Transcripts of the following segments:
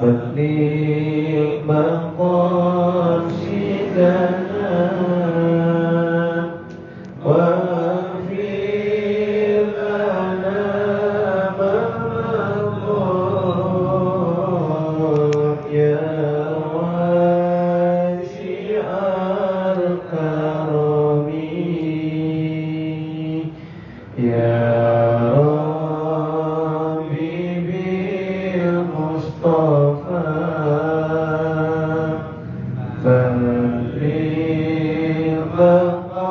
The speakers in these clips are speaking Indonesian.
بلغ مقاصدنا واغفر لنا ما مضى يا واسع الكرم يا ربي بالمصطفى بلغ مقاصدنا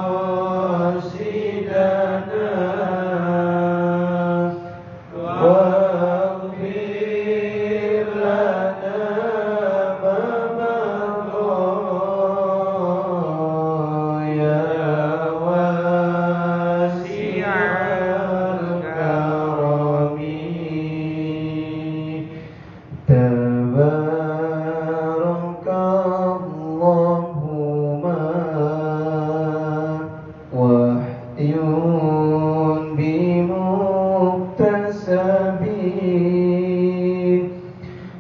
واغفر لنا ما مضى يا واسع الكرم تبارك اللهم وحي بمكتسب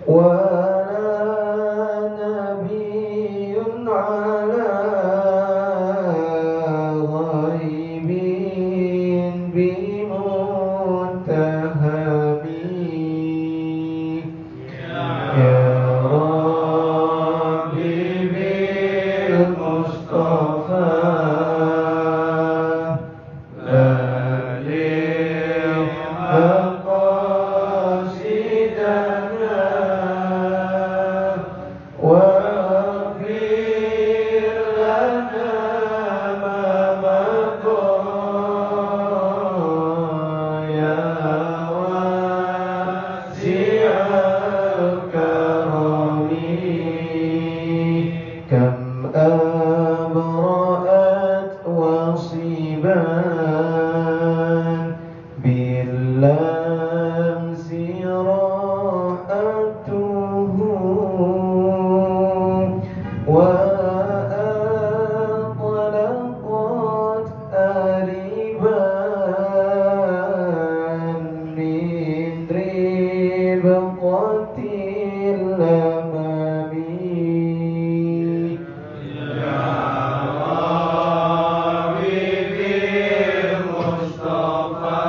ولا نبي على غيب بمنتهب يا ربي بالمصطفى بلغ مقاصدنا واغفر لنا ما مضى يا واسع الكرم كم أبرأت وصبان باللمس راحته وأطلقت أربان من ربقة الأمام يا ربي بالمصطفى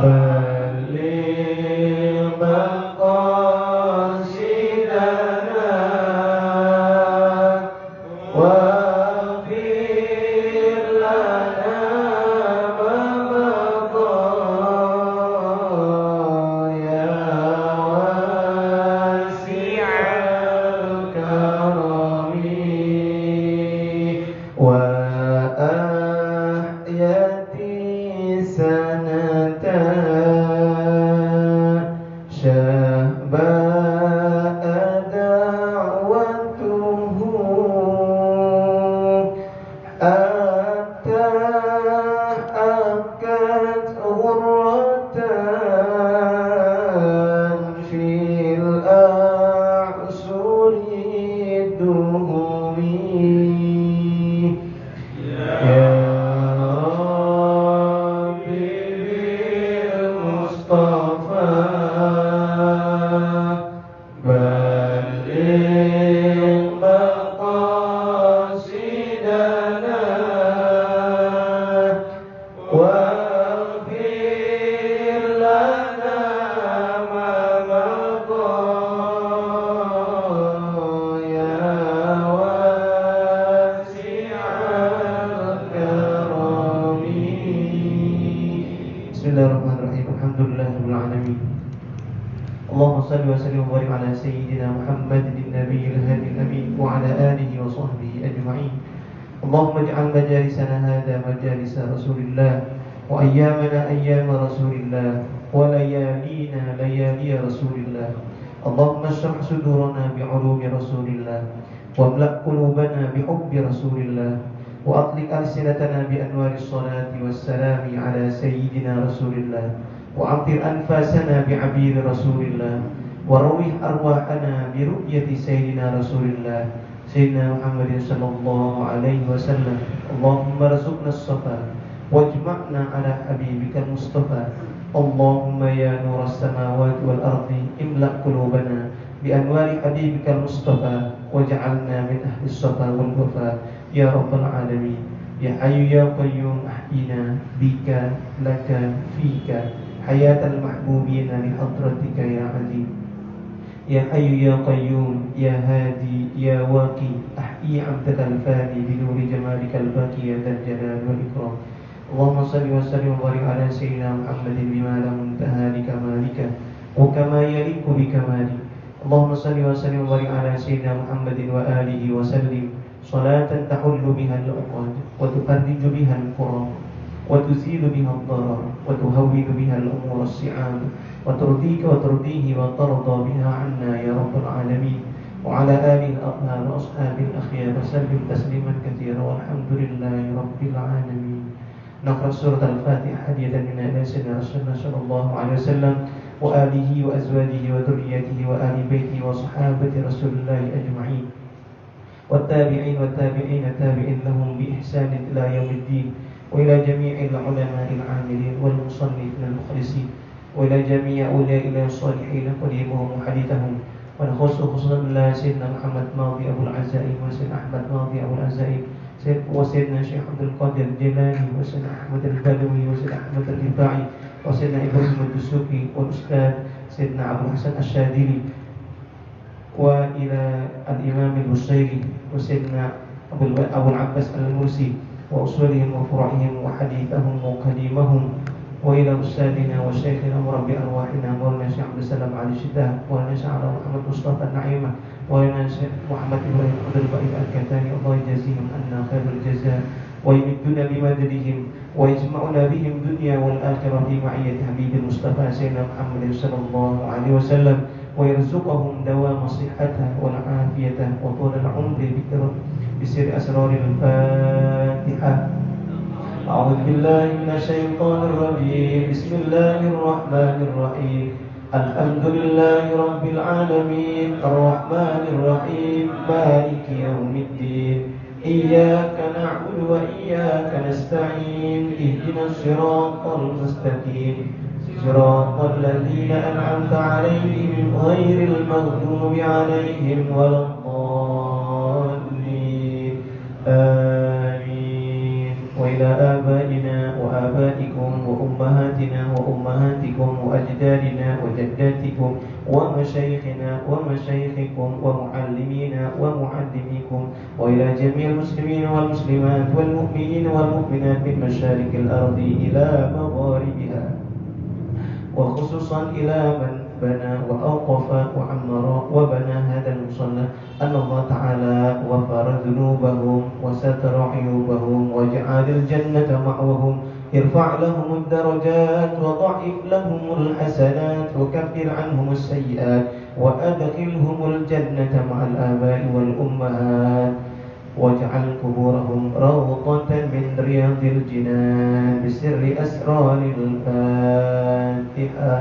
بلغ مقاصدنا واغفر لنا ما مضى يا واسع الكرم وأحيتي سنة شهباء دعوته حتى أبكت غرة في الأعسر الدهم يا ربي بالمصطفى بلغ مقاصدنا واغفر لنا ما مضى يا واسع الكرم بسم الله الرحمن الرحيم الحمد لله رب العالمين اللهم صل وسلم وبارك على سيدنا محمد النبي الهادي الأمين وعلى آله وصحبه أجمعين اللهم اجعل مجالسنا هذا مجالس رسول الله وأيامنا أيام رسول الله وليالينا ليالي رسول الله اللهم اشرح صدورنا بعلوم رسول الله واملأ قلوبنا بحب رسول الله وأطلق ألسنتنا بأنوار الصلاة والسلام على سيدنا رسول الله وأمطر أنفاسنا بعبير رسول الله وروح أرواحنا برؤية سيدنا رسول الله سيدنا محمد صلى الله عليه وسلم اللهم ارزقنا الصفا واجمعنا على حبيبك المصطفى اللهم يا نور السماوات والأرض املأ قلوبنا بأنوار حبيبك المصطفى واجعلنا من أهل الصفا والوفاء يا رب العالمين. يا حي يا قيوم أحينا بك لك فيك حياة المحبوبين لحضرتك يا عظيم. يا حي يا قيوم يا هادي يا واقي أحيي عبدك الفاني بنور جمالك الباقي يا ذا الجلال والإكرام. اللهم صل وسلم وبارك على سيدنا محمد بما لا منتهى لكمالك وكما يليق بكمالك. اللهم صل وسلم وبارك على سيدنا محمد وآله وسلم صلاة تحل بها العقد وتفرج بها الكرب وتزيل بها الضرر وتهون بها الأمور الصعاب وترضيك وترضيه وترضى بها عنا يا رب العالمين. وعلى آله الأطهار وأصحابه الأخيار وسلم تسليما كثيرا والحمد لله رب العالمين. نقرأ سورة الفاتحة هدية من إلى سيدنا رسول الله صلى الله عليه وسلم وآله وأزواجه وذريته وآل بيته وصحابة رسول الله أجمعين والتابعين والتابعين التابعين لهم بإحسان إلى يوم الدين وإلى جميع العلماء العاملين والمصنفين المخلصين وإلى جميع أولياء الله الصالحين قديمهم وحديثهم ونخص خصوصا سيدنا محمد ماضي أبو العزائم وسيدنا أحمد ماضي أبو العزائم وسيدنا الشيخ عبد القادر الجيلاني وسيدنا أحمد البدوي وسيدنا أحمد الرفاعي وسيدنا إبراهيم الدسوقي والأستاذ سيدنا أبو الحسن الشاذلي وإلى الإمام البصيري وسيدنا أبو العباس المرسي وأصولهم وفروعهم وحديثهم وقديمهم وإلى أستاذنا وشيخنا مربي أرواحنا مولانا الشيخ عبد السلام علي الشتاه مولانا الشيخ محمد مصطفى النعيمة مولانا الشيخ محمد إبراهيم عبد الباقي الكتاني الله يجازيهم عنا خير الجزاء ويمدنا بمددهم ويجمعنا بهم دنيا والآخرة في معية حبيب المصطفى سيدنا محمد صلى الله عليه وسلم ويرزقهم دوام صحته والعافية وطول العمر بسر أسرار الفاتحة. أعوذ بالله من الشيطان الرجيم بسم الله الرحمن الرحيم الحمد لله رب العالمين الرحمن الرحيم مالك يوم الدين إياك نعبد وإياك نستعين اهدنا الصراط المستقيم صراط الذين أنعمت عليهم غير المغضوب عليهم ولا الضالين آمين. وإلى آبائنا وآبائكم وأمهاتنا وأمهاتكم وأجدادنا وجداتكم ومشايخنا ومشايخكم ومعلمينا ومعلميكم وإلى جميع المسلمين والمسلمات والمؤمنين والمؤمنات من مشارق الأرض إلى مغاربها وخصوصا إلى من بنى وأوقف وعمر وبنى هذا المصلى أن الله تعالى غفر ذنوبهم وستر عيوبهم وجعل الجنة مأواهم ارفع لهم الدرجات وضعف لهم الحسنات وكفر عنهم السيئات وأدخلهم الجنة مع الآباء والأمهات واجعل قبورهم روضة من رياض الجنان بسر أسرار الفاتحة.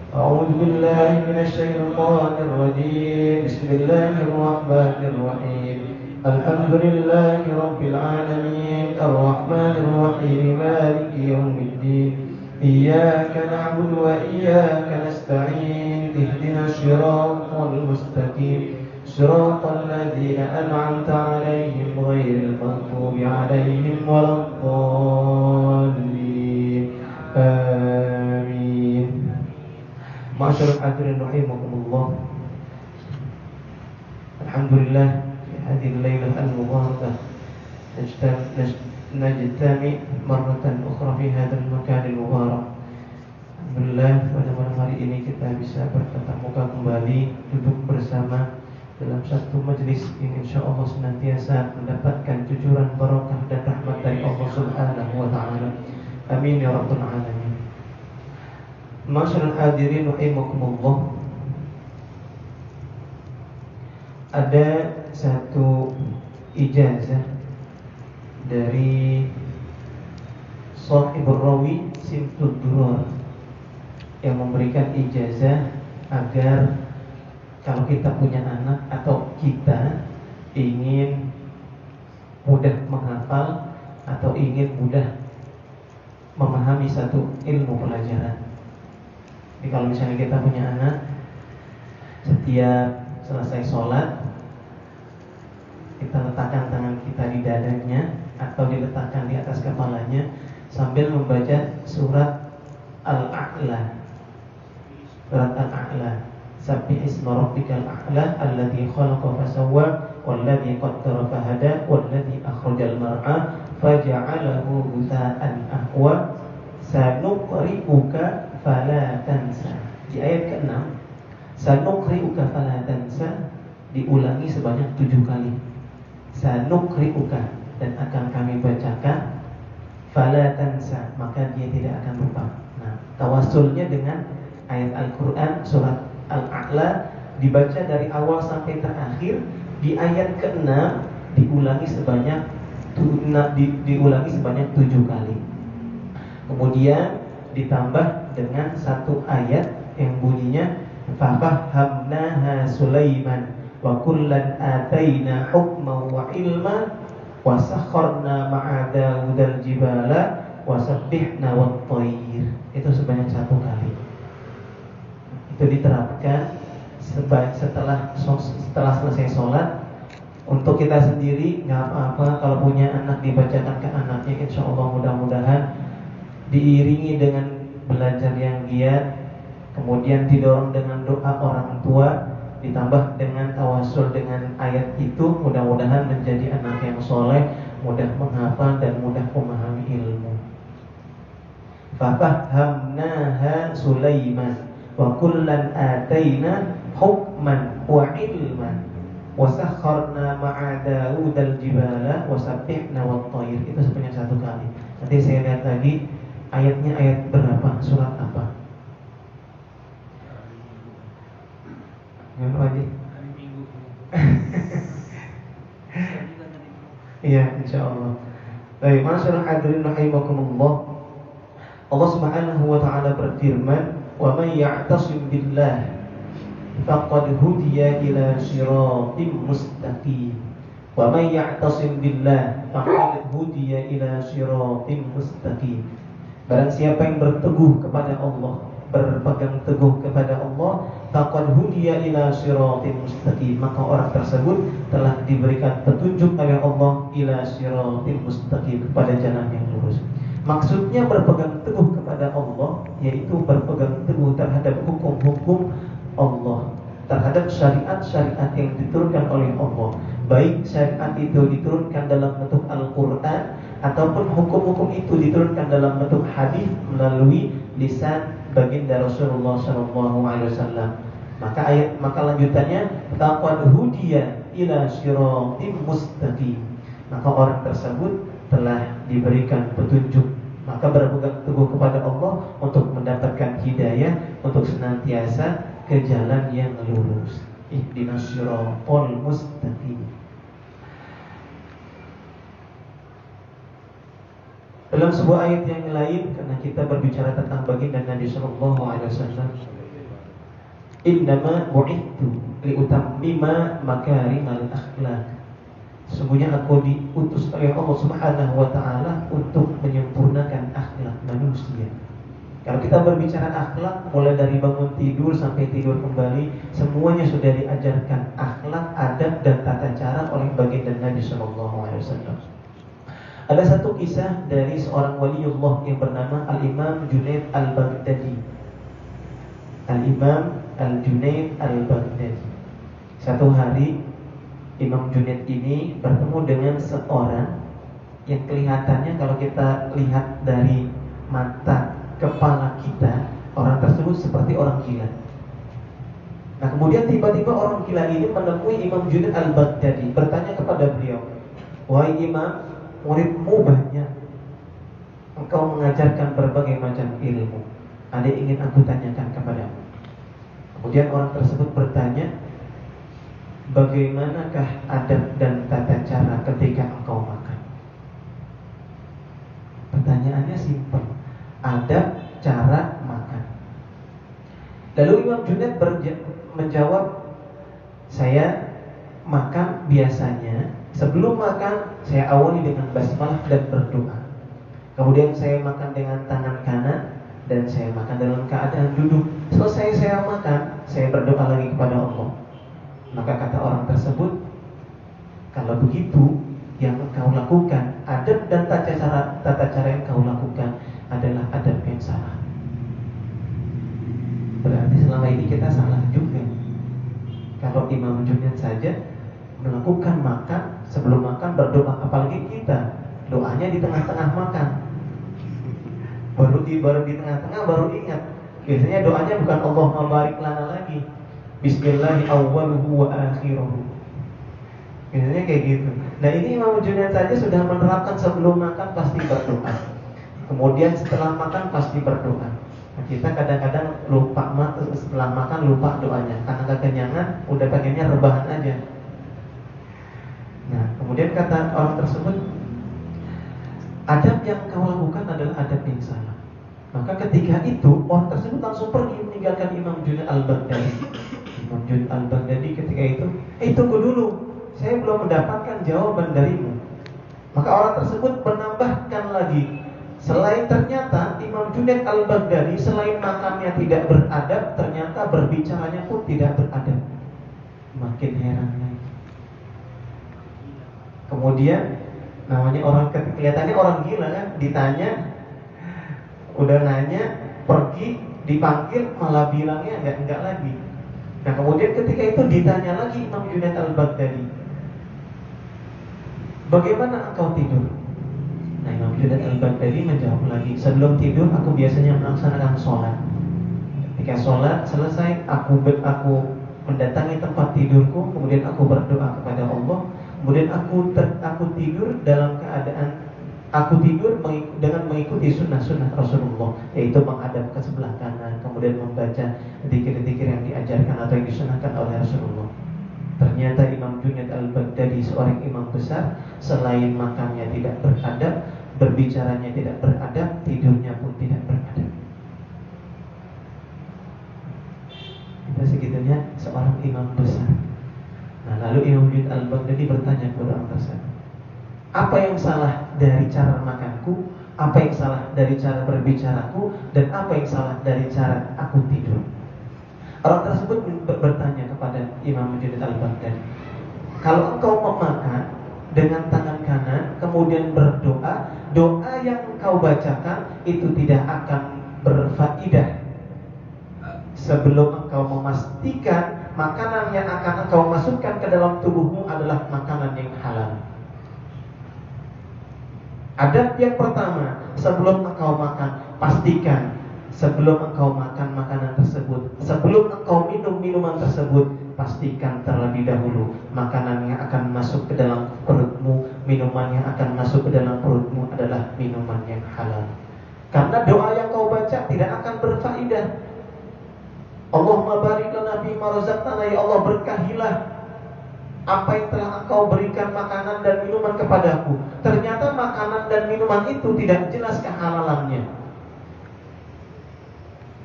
أعوذ بالله من الشيطان الرجيم بسم الله الرحمن الرحيم الحمد لله رب العالمين الرحمن الرحيم مالك يوم الدين إياك نعبد وإياك نستعين اهدنا الصراط المستقيم صراط الذين أنعمت عليهم غير المغضوب عليهم ولا الضالين آمين. Ma'asyiral hadirin rahimakumullah. Alhamdulillah fi hadhihi al-lailah al-mubarakah najtami marratan ukhra fi hadzal makan al-mubarak. Alhamdulillah pada malam hari ini kita bisa bertatap muka kembali duduk bersama dalam satu majlis yang insyaallah senantiasa mendapatkan cucuran barakah dan rahmat dari Allah Subhanahu wa taala. Amin ya rabbal alamin. Ma'asyiral hadirin rahimakumullah. Ada satu ijazah dari Shahibur Rawi Simtud Durar yang memberikan ijazah agar kalau kita punya anak atau kita ingin mudah menghafal atau ingin mudah memahami satu ilmu pelajaran, Jadi kalau misalnya kita punya anak, setiap selesai sholat kita letakkan tangan kita di dadanya atau diletakkan di atas kepalanya sambil membaca surat Al-A'la. Surat Al-A'la. Sabbih isma rabbikal a'la alladzi khalaqa fasawwa walladzi qaddara fahada walladzi akhrajal mar'a faja'alahu ghutha'an ahwa sanuqri'uka fala tansa. Di ayat ke-6, sanuqri'uka fala tansa diulangi sebanyak 7 kali. Sanuqri'uka, dan akan kami bacakan, fala tansa, maka dia tidak akan lupa. Nah, tawasulnya dengan ayat Al-Quran surat Al-A'la dibaca dari awal sampai terakhir. Di ayat ke-6 diulangi sebanyak 7 kali. Kemudian ditambah dengan satu ayat yang bunyinya fafahamnaha Sulaiman wa kullan ataina hukman wa ilma wa sakharna ma'a Daudal jibala wa sabbihna wat thair. Itu sebanyak 1 kali. Itu diterapkan setelah selesai sholat. Untuk kita sendiri nggak apa-apa kalau punya anak, dibacakan ke anaknya. Insya Allah mudah-mudahan diiringi dengan belajar yang giat, kemudian didorong dengan doa orang tua, ditambah dengan tawasul dengan ayat itu, mudah-mudahan menjadi anak yang soleh, mudah menghafal dan mudah memahami ilmu. Fafahamnaha Sulaiman wa kullan ataina hukman wa ilman wa sakharna ma'a Daudal jibala wa sabbihna wat thair. Itu sebanyak 1 kali. Nanti saya lihat lagi ayatnya, ayat berapa, surat apa? Yang lagi? Hari Minggu. Iya, insyaallah. Baik, masyaallah hadirin rahimakumullah. Allah Subhanahu wa taala berfirman, "Wa may ya'tasim billah faqad hudiya ila siratim mustaqim." Wa may ya'tasim billah faqad hudiya ila siratim mustaqim. Barang siapa yang berteguh kepada Allah, berpegang teguh kepada Allah, faqad hudiya ila siratim mustaqim, maka orang tersebut telah diberikan petunjuk oleh Allah ila siratim mustaqim, kepada jalan yang lurus. Maksudnya berpegang teguh kepada Allah yaitu berpegang teguh terhadap hukum-hukum Allah, terhadap syariat-syariat yang diturunkan oleh Allah. Baik syariat itu diturunkan dalam bentuk Al-Quran ataupun hukum-hukum itu diturunkan dalam bentuk hadis melalui lisan baginda Rasulullah SAW. Maka lanjutannya faqad hudiya ila siratim mustaqim, maka orang tersebut telah diberikan petunjuk. Maka berpegang teguh kepada Allah untuk mendapatkan hidayah, untuk senantiasa ke jalan yang lurus. Ihdinas siratal mustaqim. Dalam sebuah ayat yang lain, karena kita berbicara tentang baginda Nabi sallallahu alaihi wasallam, innama bu'ithu liutammima makarimal akhlaq. Sesungguhnya aku diutus oleh Allah Subhanahu wa taala untuk menyempurnakan akhlak manusia. Kalau kita berbicara akhlak, mulai dari bangun tidur sampai tidur kembali, semuanya sudah diajarkan akhlak, adab dan tata cara oleh baginda Nabi sallallahu alaihi wasallam. Ada satu kisah dari seorang waliullah yang bernama Al-Imam Junaid Al-Baghdadi. Al-Imam Al-Junaid Al-Baghdadi. Satu hari Imam Junaid ini bertemu dengan seorang yang kelihatannya, kalau kita lihat dari mata kepala kita, orang tersebut seperti orang gila. Nah, kemudian tiba-tiba orang gila ini menemui Imam Junaid Al-Baghdadi, bertanya kepada beliau, "Wahai Imam, muridmu banyak, engkau mengajarkan berbagai macam ilmu. Ada yang ingin aku tanyakan kepadamu." Kemudian orang tersebut bertanya, bagaimanakah adab dan tata cara ketika engkau makan? Pertanyaannya simpel, adab cara makan. Lalu Imam Junaid menjawab, saya makan biasanya sebelum makan saya awali dengan basmalah dan berdoa. Kemudian saya makan dengan tangan kanan dan saya makan dalam keadaan duduk. Selesai saya makan, saya berdoa lagi kepada Allah. Maka kata orang tersebut, kalau begitu yang engkau lakukan, adab dan tata cara yang kau lakukan adalah adab yang salah. Berarti selama ini kita salah juga. Kalau Imam Junaid saja melakukan makan, sebelum makan berdoa, apalagi kita doanya di tengah-tengah makan. Baru di tengah-tengah baru ingat. Biasanya doanya bukan Allahumma barik lana lagi, Bismillahi awwaluhu wa akhiruhu. Biasanya kayak gitu. Nah ini Imam Junaid saja sudah menerapkan sebelum makan pasti berdoa, kemudian setelah makan pasti berdoa. Nah, kita kadang-kadang lupa setelah makan lupa doanya karena kekenyangan, udah pengennya rebahan aja. Nah kemudian kata orang tersebut, adab yang kau lakukan adalah adab yang salah. Maka ketika itu orang tersebut langsung pergi meninggalkan Imam Junaid al-Baghdadi. Imam Junaid al-Baghdadi ketika itu, tunggu dulu, saya belum mendapatkan jawaban darimu. Maka orang tersebut menambahkan lagi, selain ternyata Imam Junaid al-Baghdadi selain makannya tidak beradab, ternyata berbicaranya pun tidak beradab. Makin heran lagi. Kemudian namanya orang, kelihatannya orang gila kan, ditanya, udah nanya, pergi, dipanggil, malah bilangnya enggak lagi. Nah kemudian ketika itu ditanya lagi Imam Junaid al-Baghdadi, bagaimana engkau tidur? Nah Imam Junaid al-Baghdadi menjawab lagi, sebelum tidur aku biasanya melaksanakan sholat. Ketika sholat selesai, aku mendatangi tempat tidurku, kemudian aku berdoa kepada Allah. Kemudian aku tidur dalam keadaan dengan mengikuti sunnah-sunnah Rasulullah, yaitu menghadap ke sebelah kanan, kemudian membaca zikir-zikir yang diajarkan atau yang disunahkan oleh Rasulullah. Ternyata Imam Junaid al-Baghdadi seorang imam besar, selain makannya tidak beradab, berbicaranya tidak beradab, tidurnya pun tidak beradab. Itu segitunya seorang imam besar. Nah, lalu Imam Junaid al-Baghdadi bertanya kepada orang tersebut, apa yang salah dari cara makanku? Apa yang salah dari cara berbicaraku? Dan apa yang salah dari cara aku tidur? Orang tersebut bertanya kepada Imam Junaid al-Baghdadi, kalau engkau memakan dengan tangan kanan, kemudian berdoa, doa yang engkau bacakan itu tidak akan berfaedah sebelum engkau memastikan makanan yang akan engkau masukkan ke dalam tubuhmu adalah makanan yang halal. Adab yang pertama, sebelum engkau makan, pastikan sebelum engkau makan makanan tersebut, sebelum engkau minum minuman tersebut, pastikan terlebih dahulu makanan yang akan masuk ke dalam perutmu, minuman yang akan masuk ke dalam perutmu adalah minuman yang halal. Karena doa yang kau baca tidak akan berfaedah. Allahumma barik lana fi ma razaqtana, ya Allah berkahilah apa yang telah engkau berikan makanan dan minuman kepadaku. Ternyata makanan dan minuman itu tidak jelas kehalalannya.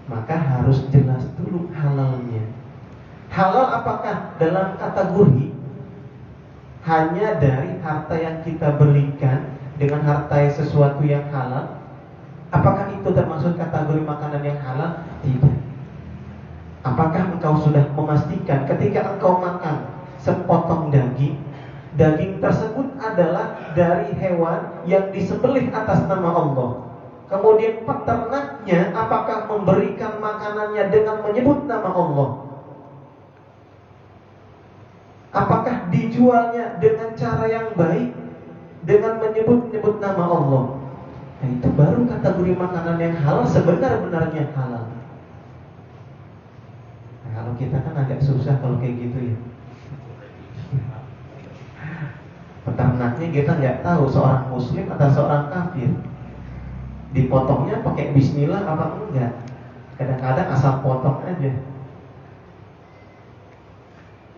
Maka harus jelas dulu halalnya. Halal apakah dalam kategori hanya dari harta yang kita berikan dengan harta yang sesuatu yang halal? Apakah itu termasuk kategori makanan yang halal? Tidak. Apakah engkau sudah memastikan ketika engkau makan sepotong daging, daging tersebut adalah dari hewan yang disembelih atas nama Allah? Kemudian peternaknya apakah memberikan makanannya dengan menyebut nama Allah? Apakah dijualnya dengan cara yang baik, dengan menyebut nama Allah? Nah, itu baru kategori makanan yang halal, sebenar-benarnya halal. Nah, kalau kita kan agak susah kalau kayak gitu ya. Peternaknya kita nggak tahu seorang muslim atau seorang kafir. Dipotongnya pakai bismillah apa enggak? Kadang-kadang asal potong aja.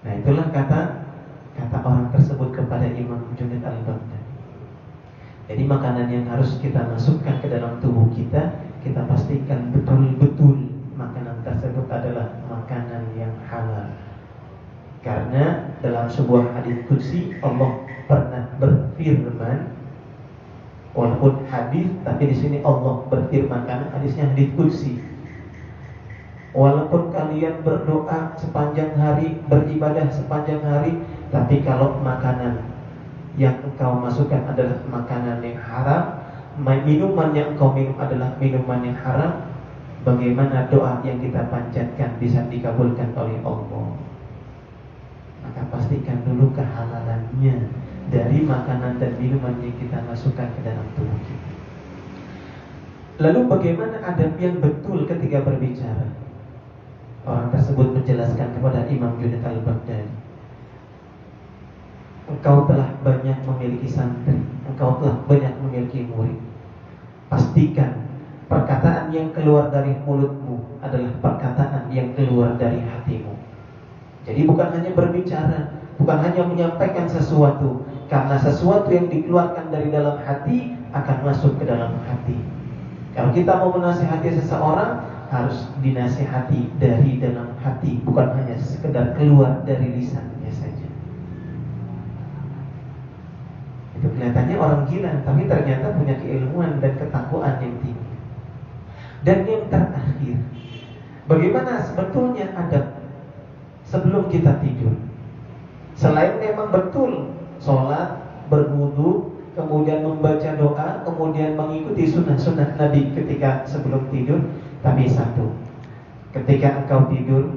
Nah itulah kata orang tersebut kepada Imam Junaid al-Baghdadi. Jadi makanan yang harus kita masukkan ke dalam tubuh kita, kita pastikan betul-betul makanan tersebut adalah makanan yang halal. Karena dalam sebuah hadis qudsi Allah pernah berfirman, walaupun hadis tapi di sini Allah berfirman karena hadisnya hadis qudsi. Walaupun kalian berdoa sepanjang hari, beribadah sepanjang hari, tapi kalau makanan yang engkau masukkan adalah makanan yang haram, minuman yang engkau minum adalah minuman yang haram, bagaimana doa yang kita panjatkan bisa dikabulkan oleh Allah? Maka pastikan dulu kehalalannya dari makanan dan minuman yang kita masukkan ke dalam tubuh kita. Lalu bagaimana adab yang betul ketika berbicara? Orang tersebut menjelaskan kepada Imam Junaid al-Baghdadi, engkau telah banyak memiliki santri, engkau telah banyak memiliki murid. Pastikan perkataan yang keluar dari mulutmu adalah perkataan yang keluar dari hatimu. Jadi bukan hanya berbicara, bukan hanya menyampaikan sesuatu, karena sesuatu yang dikeluarkan dari dalam hati akan masuk ke dalam hati. Kalau kita mau menasihati seseorang, harus dinasihati dari dalam hati, bukan hanya sekedar keluar dari lisannya saja. Itu kelihatannya orang gila, tapi ternyata punya keilmuan dan ketakwaan yang tinggi. Dan yang terakhir, bagaimana sebetulnya adab sebelum kita tidur? Selain memang betul sholat, berwudu, kemudian membaca doa, kemudian mengikuti sunnah-sunnah Nabi ketika sebelum tidur, tapi satu, ketika engkau tidur,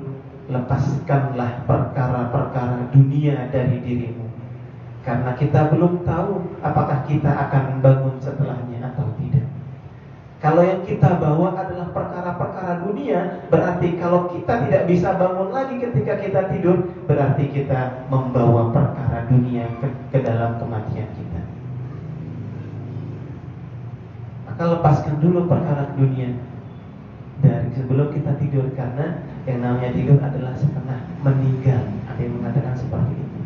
lepaskanlah perkara-perkara dunia dari dirimu, karena kita belum tahu apakah kita akan bangun setelahnya atau tidak. Kalau yang kita bawa adalah perkara-perkara dunia, berarti kalau kita tidak bisa bangun lagi ketika kita tidur, berarti kita membawa perkara dunia ke dalam kematian kita. Maka lepaskan dulu perkara dunia dari sebelum kita tidur, karena yang namanya tidur adalah setengah meninggal. Ada yang mengatakan seperti itu.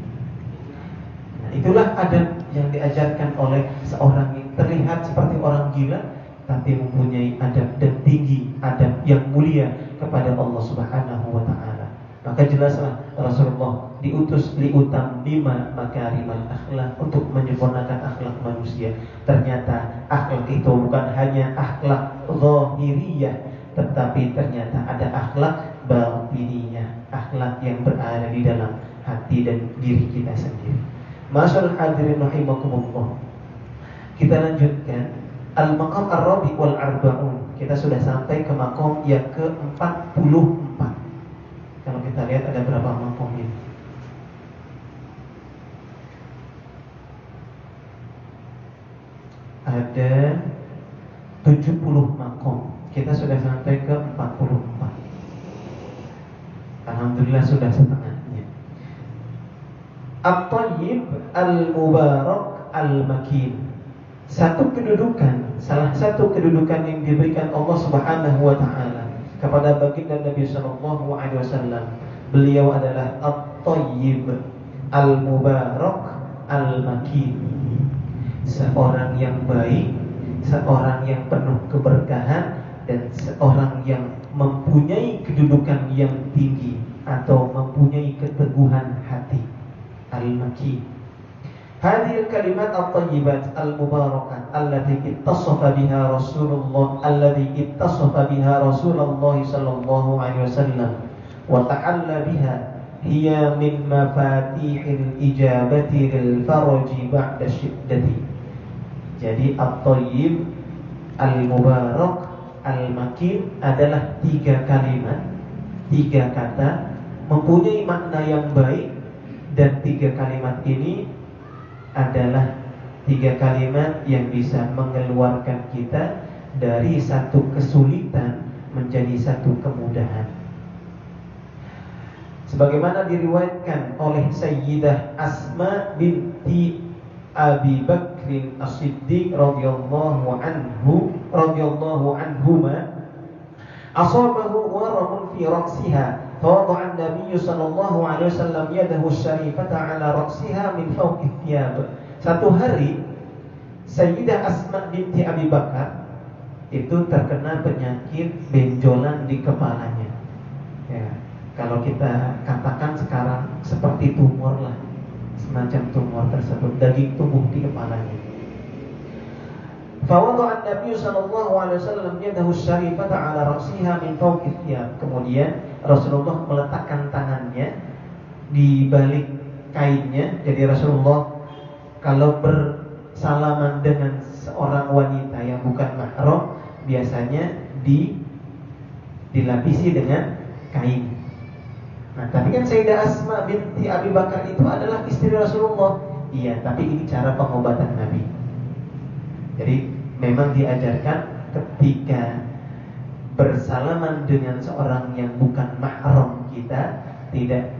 Nah, itulah adab yang diajarkan oleh seorang yang terlihat seperti orang gila, tapi mempunyai adab dan tinggi, adab yang mulia kepada Allah Subhanahu wa ta'ala. Maka jelaslah Rasulullah diutus liutam lima makarimal akhlak, untuk menyempurnakan akhlak manusia. Ternyata akhlak itu bukan hanya akhlak zahiriyah, tetapi ternyata ada akhlak batiniyah, akhlak yang berada di dalam hati dan diri kita sendiri. Masyaallah hadirin rahimakumullah. Kita lanjutkan al-maqam ar-rabi wal arba'un. Kita sudah sampai ke maqam yang ke-44. Kalau kita lihat ada berapa maqam ini? Ada 70 maqam. Kita sudah sampai ke 44. Alhamdulillah sudah setengahnya. At-tayyib al-mubarak al-makin. Salah satu kedudukan yang diberikan Allah Subhanahu wa ta'ala kepada baginda Nabi sallallahu alaihi wasallam. Beliau adalah at-tayyib al-mubarak al-makin. Seorang yang baik, seorang yang penuh keberkahan, dan seorang yang mempunyai kedudukan yang tinggi atau mempunyai keteguhan hati. Al-Maki. Hadhihi kalimat at-tayyibat al-mubarakat allati ittasafa biha Rasulullah sallallahu alaihi wasallam wa ta'alla biha hiya min mafatihil ijabati lil farji ba'da syiddati. Jadi at-tayyib al-mubarak al-makin adalah 3 kalimat, 3 kata, mempunyai makna yang baik, dan 3 kalimat ini adalah 3 kalimat yang bisa mengeluarkan kita dari satu kesulitan menjadi satu kemudahan. Sebagaimana diriwayatkan oleh Sayyidah Asma binti Abi Bakrin As-Siddiq radhiyallahu anhuma, asabahu waramun fi ra'siha, fawada'a an-nabiy sallallahu alaihi wasallam yadahu syarifata ala ra'siha min fawqi thiyab. Satu hari Sayyidah Asma binti Abi Bakar itu terkena penyakit benjolan di kepalanya. Ya, kalau kita katakan sekarang seperti tumor lah, semacam tumor tersebut, daging tumbuh di kepalanya. Fawadha'a an-nabiy sallallahu alaihi wasallam yadahu syarifata 'ala ra'siha min fawqi thiyab. Kemudian Rasulullah meletakkan tangannya di balik kainnya. Jadi Rasulullah kalau bersalaman dengan seorang wanita yang bukan mahram biasanya dilapisi dengan kain. Nah, tapi kan Sayyidah Asma binti Abi Bakar itu adalah istri Rasulullah. Iya, tapi ini cara pengobatan Nabi. Jadi memang diajarkan ketika bersalaman dengan seorang yang bukan mahram kita tidak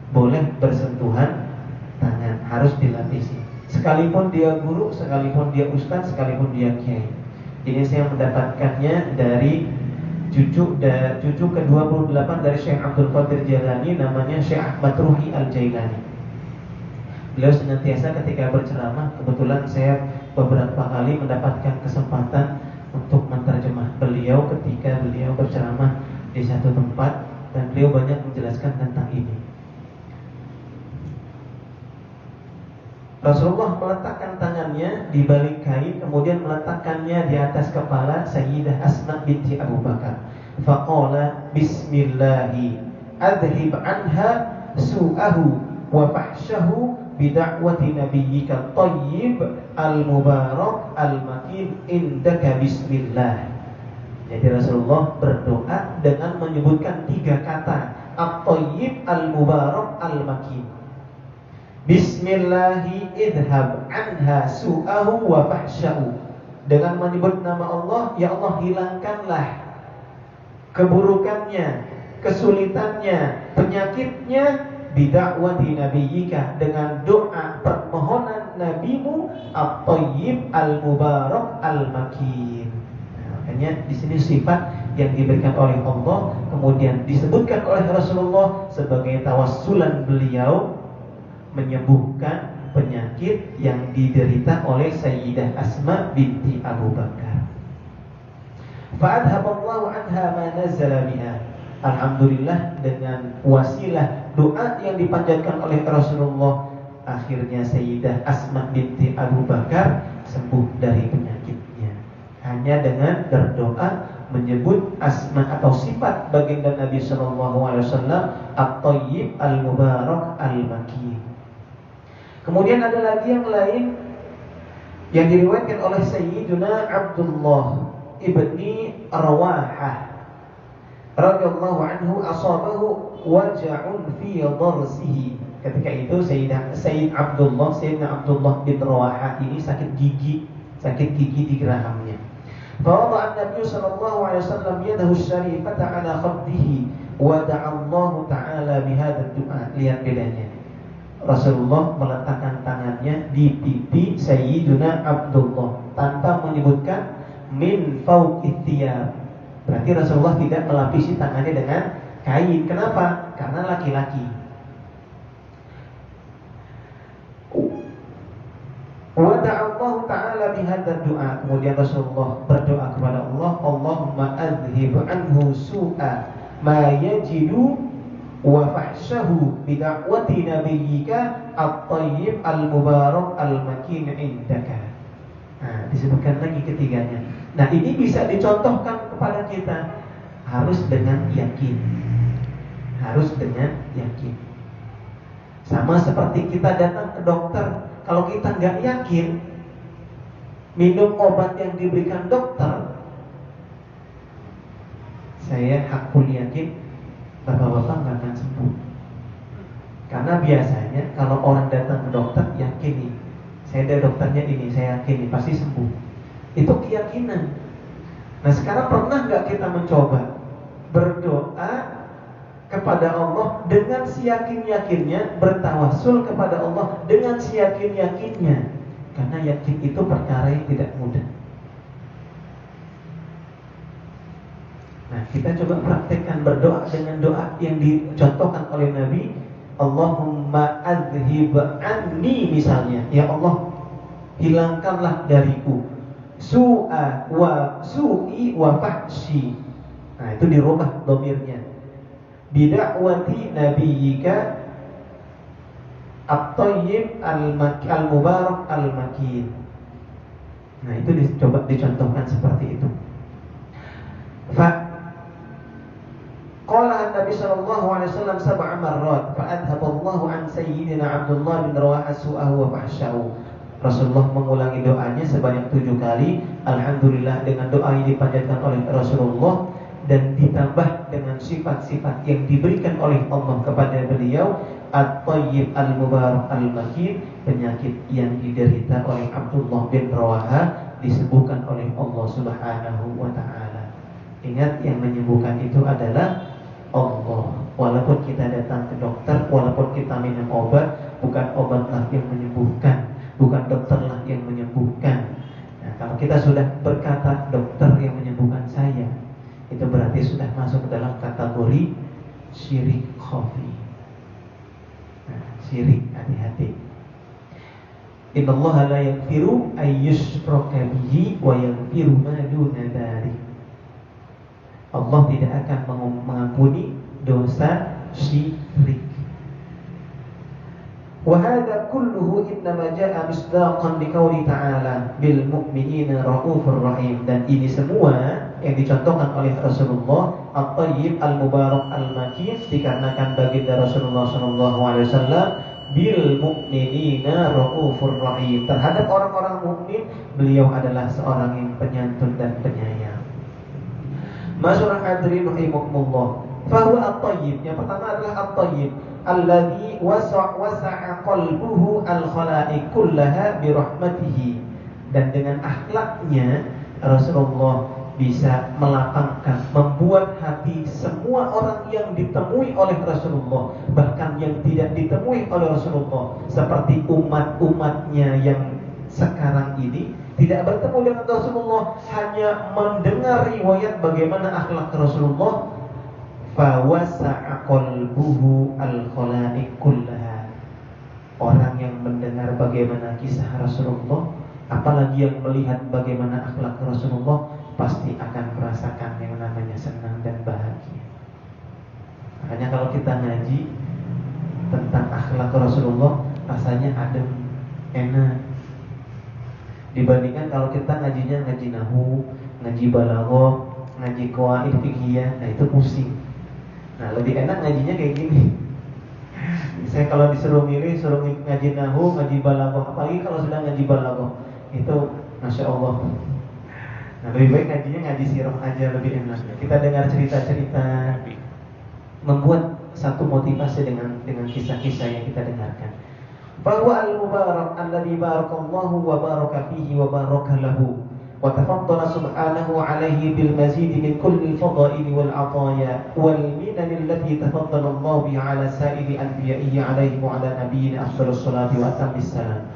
boleh bersentuhan tangan, harus dilapisi. Sekalipun dia guru, sekalipun dia ustaz, sekalipun dia kiai. Ini saya mendapatkannya dari cucu ke-28 dari Syekh Abdul Qadir Jailani, namanya Syekh Ahmad Ruhi Al-Jailani. Beliau senantiasa ketika berceramah, kebetulan saya beberapa kali mendapatkan kesempatan untuk menterjemah beliau ketika beliau berceramah di satu tempat, dan beliau banyak menjelaskan tentang ini. Rasulullah meletakkan tangannya di balik kain, kemudian meletakkannya di atas kepala Sayyidah Asma binti Abu Bakar. Faqala bismillahi adhib anha su'ahu wa fahsyahu bida'wati nabiyyika tayyib al-mubarak al-makin indaka bismillah. Jadi Rasulullah berdoa dengan menyebutkan 3 kata, at-tayyib al-mubarak al-makin. Bismillahi idhab anha su'ahu wa fahsyahu. Dengan menyebut nama Allah, ya Allah hilangkanlah keburukannya, kesulitannya, penyakitnya, bidakwati nabiyyika, dengan doa permohonan nabimu at-tayyib al-mubarak al-makin. Makanya di sini sifat yang diberikan oleh Allah kemudian disebutkan oleh Rasulullah sebagai tawassulan beliau menyembuhkan penyakit yang diderita oleh Sayyidah Asma binti Abu Bakar. Fa'adhaballahu anha ma nazala biha. Alhamdulillah, dengan wasilah doa yang dipanjatkan oleh Rasulullah, akhirnya Sayyidah Asma binti Abu Bakar sembuh dari penyakitnya. Hanya dengan berdoa menyebut asma atau sifat baginda Nabi SAW, at-tayyib al-mubarak al-makin. Kemudian ada lagi yang lain yang diriwayatkan oleh Sayyiduna Abdullah ibni Rawahah radhiyallahu anhu, asabahu waja'un fi darsihi. Ketika itu Sayyidina Abdullah bin Rawahah ini sakit gigi di gerahamnya. Fawada'a an-nabiy sallallahu alaihi wasallam yadahu syarifata ala khaddihi wa da'a Allah ta'ala bihadha du'a. Lihat bedanya. Rasulullah meletakkan tangannya di pipi Sayyidina Abdullah tanpa menyebutkan min fawqi thiyab. Berarti Rasulullah tidak melapisi tangannya dengan kain. Kenapa? Karena laki-laki. Wa Allah ta'ala bihadza du'a. Kemudian Rasulullah berdoa kepada Allah, Allahumma adhib anhu su'a ma yajidu wa fahsyahu bida'wati nabiyyika at-tayyib al-mubarak al-makin indaka. Nah, disebutkan lagi ketiganya. Nah, ini bisa dicontohkan kepada kita. Harus dengan yakin. Harus dengan yakin. Sama seperti kita datang ke dokter. Kalau kita nggak yakin minum obat yang diberikan dokter, saya hakul yakin bapak-bapak nggak akan sembuh. Karena biasanya kalau orang datang ke dokter yakin nih, saya ada dokternya ini, saya yakin nih pasti sembuh. Itu keyakinan. Nah, sekarang pernah nggak kita mencoba berdoa kepada Allah dengan siyakin-yakinnya, bertawassul kepada Allah dengan siyakin-yakinnya? Karena yakin itu perkara yang tidak mudah. Nah, kita coba praktekkan berdoa dengan doa yang dicontohkan oleh Nabi. Allahumma adhib anni, misalnya, ya Allah hilangkanlah dariku su'i wa fahsyi. Nah, itu dirubah dhamirnya. Bida'wati nabiyyika at-tayyib al-mubarak al-makin. Nah, itu dicoba dicontohkan seperti itu. Qala Nabi sallallahu alaihi wasallam sab'a marrat fa adhaballahu an sayyidina Abdullah bin Rawaha su'ahu wa fahsyahu. Rasulullah mengulangi doanya sebanyak 7 kali. Alhamdulillah, dengan doa yang dipanjatkan oleh Rasulullah dan ditambah dengan sifat-sifat yang diberikan oleh Allah kepada beliau, At-Tayyib Al-Mubarak Al-Makin, penyakit yang diderita oleh Abdullah bin Rawaha disembuhkan oleh Allah Subhanahu wa taala. Ingat, yang menyembuhkan itu adalah Allah. Walaupun kita datang ke dokter, walaupun kita minum obat, bukan obatlah yang menyembuhkan, bukan dokterlah yang menyembuhkan. Nah, kalau kita sudah berkata dokter yang menyembuhkan saya, itu berarti sudah masuk dalam kategori syirik khafi. Nah, syirik, hati-hati. Innallaha la yaghfiru ay yushraka bihi wa yaghfiru ma duna dzalik. Allah tidak akan mengampuni dosa syirik. Wa hadza kulluhu innama jaa'a misdaqan liqauli ta'ala bil mu'minina raufur rahim. Dan ini semua yang dicontohkan oleh Rasulullah At-Tayyib Al-Mubarak Al-Makin dikarenakan baginda Rasulullah sallallahu alaihi wasallam bil mu'minina raufur rahim. Terhadap orang-orang mukmin, beliau adalah seorang yang penyantun dan penyayang. Masyarul hadirin rahimakumullah. Fahuwa at-tayyib. Yang pertama adalah at-tayyib alladzi wasa'a qalbuhu al-khalaiq kullaha bi rahmatihi. Dan dengan akhlaknya Rasulullah bisa melapangkan, membuat hati semua orang yang ditemui oleh Rasulullah, bahkan yang tidak ditemui oleh Rasulullah, seperti umat-umatnya yang sekarang ini tidak bertemu dengan Rasulullah, hanya mendengar riwayat bagaimana akhlak Rasulullah. Fawasa'a qalbuhu al-khalaiq kullaha. Orang yang mendengar bagaimana kisah Rasulullah, apalagi yang melihat bagaimana akhlak Rasulullah, pasti akan merasakan yang namanya senang dan bahagia. Makanya kalau kita ngaji tentang akhlak Rasulullah, rasanya adem, enak. Dibandingkan kalau kita ngajinya ngaji nahwu, ngaji balaghah, ngaji qawaid fiqhiyah, nah itu pusing. Nah, lebih enak ngajinya kayak gini. Saya kalau disuruh milih, suruh ngaji nahwu, ngaji balaghah, apalagi kalau sudah ngaji balaghah, itu masya Allah. Nah, lebih baik ngajinya ngaji sirah aja, lebih enak. Kita dengar cerita-cerita, membuat satu motivasi dengan kisah-kisah yang kita dengarkan. Bahwa al-mubarak alladzi barakallahu wa baraka fihi wa baraka lahu wa tafaddala subhanahu alaihi bil mazid min kulli fadail wal ataya wal minan allati tafaddala Allah biha ala sa'iri anbiya'ihi alaihi wa ala nabiyina afdhalus salati wa atammis salam.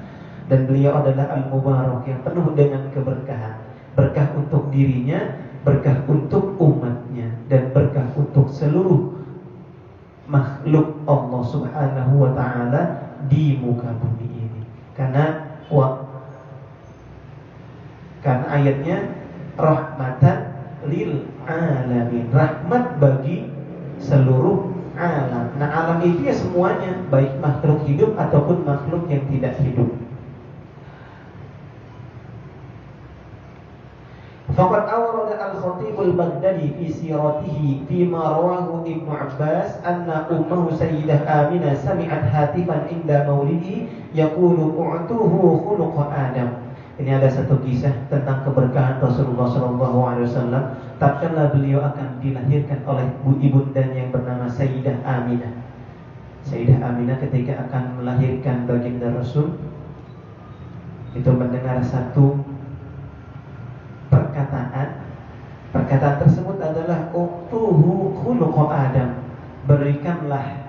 Dan beliau adalah al-mubarak yang penuh dengan keberkahan. Berkah untuk dirinya, berkah untuk umatnya, dan berkah untuk seluruh makhluk Allah Subhanahu wa ta'ala di muka bumi ini. Karena ayatnya rahmatan lil alamin, rahmat bagi seluruh alam. Nah, alam itu ya semuanya, baik makhluk hidup ataupun makhluk yang tidak hidup. Faqad awrada al-Khatib al-Baghdadi fi siratihi fi ma rawahu Ibnu Abbas anna ummuhu Sayyidah Aminah sami'at hatifan inda maulidihi yaqulu u'tuhu khuluqa Adam. Ini ada satu kisah tentang keberkahan Rasulullah SAW tatkala beliau akan dilahirkan oleh ibundanya yang bernama Sayyidah Aminah. Sayyidah Aminah ketika akan melahirkan baginda Rasul itu mendengar satu perkataan tersebut adalah utuhu khuluqa Adam, berikanlah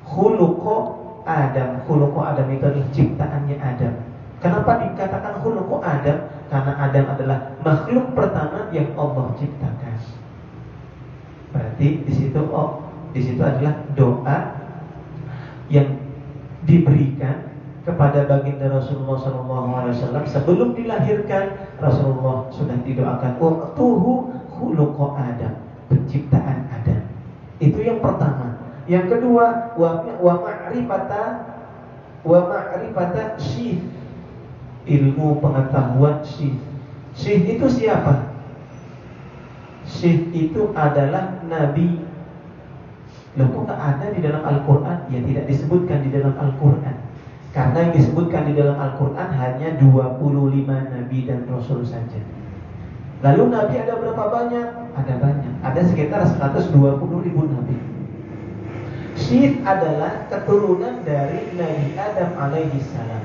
khuluqa Adam. Khuluqa Adam itu adalah ciptaannya Adam. Kenapa dikatakan khuluqa Adam? Karena Adam adalah makhluk pertama yang Allah ciptakan. Berarti di situ adalah doa yang diberikan kepada baginda Rasulullah SAW sebelum dilahirkan. Rasulullah sudah didoakan tuhu khuluqa Adam, penciptaan Adam. Itu yang pertama. Yang kedua, wa ma'rifata syif ilmu pengetahuan Syekh. Syekh itu siapa? Syekh itu adalah Nabi. Loh, kok nggak ada di dalam Al-Quran? Ya tidak disebutkan di dalam Al-Quran. Karena yang disebutkan di dalam Al-Quran hanya 25 Nabi dan Rasul saja. Lalu Nabi ada berapa banyak? Ada banyak. Ada sekitar 120.000 Nabi. Syekh adalah keturunan dari Nabi Adam alaihi salam.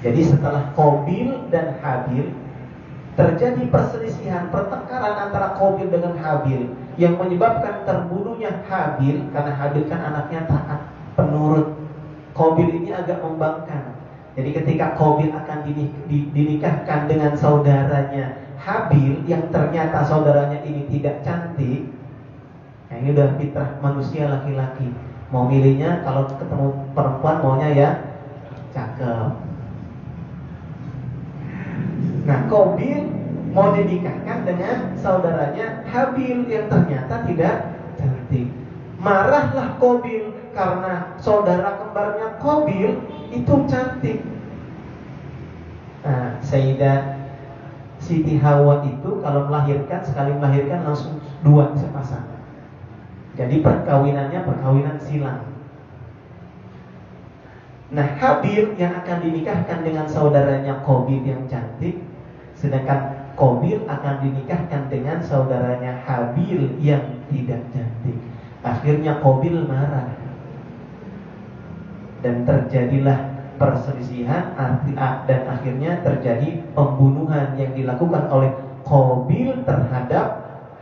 Jadi setelah Qabil dan Habil terjadi perselisihan, pertengkaran antara Qabil dengan Habil yang menyebabkan terbunuhnya Habil, karena Habil kan anaknya taat, penurut. Qabil ini agak membangkang. Jadi ketika Qabil akan dinikahkan dengan saudaranya Habil yang ternyata saudaranya ini tidak cantik, nah ini udah fitrah manusia laki-laki. Mau milihnya kalau ketemu perempuan maunya ya cakep. Nah, Qabil mau dinikahkan dengan saudaranya Habil yang ternyata tidak cantik. Marahlah Qabil karena saudara kembarnya Qabil itu cantik. Nah, Sayyidah Siti Hawa itu kalau melahirkan, sekali melahirkan langsung 2 sepasang. Jadi perkawinannya perkawinan silang. Nah, Habil yang akan dinikahkan dengan saudaranya Qabil yang cantik, sedangkan Qabil akan dinikahkan dengan saudaranya Habil yang tidak cantik. Akhirnya Qabil marah dan terjadilah perselisihan dan akhirnya terjadi pembunuhan yang dilakukan oleh Qabil terhadap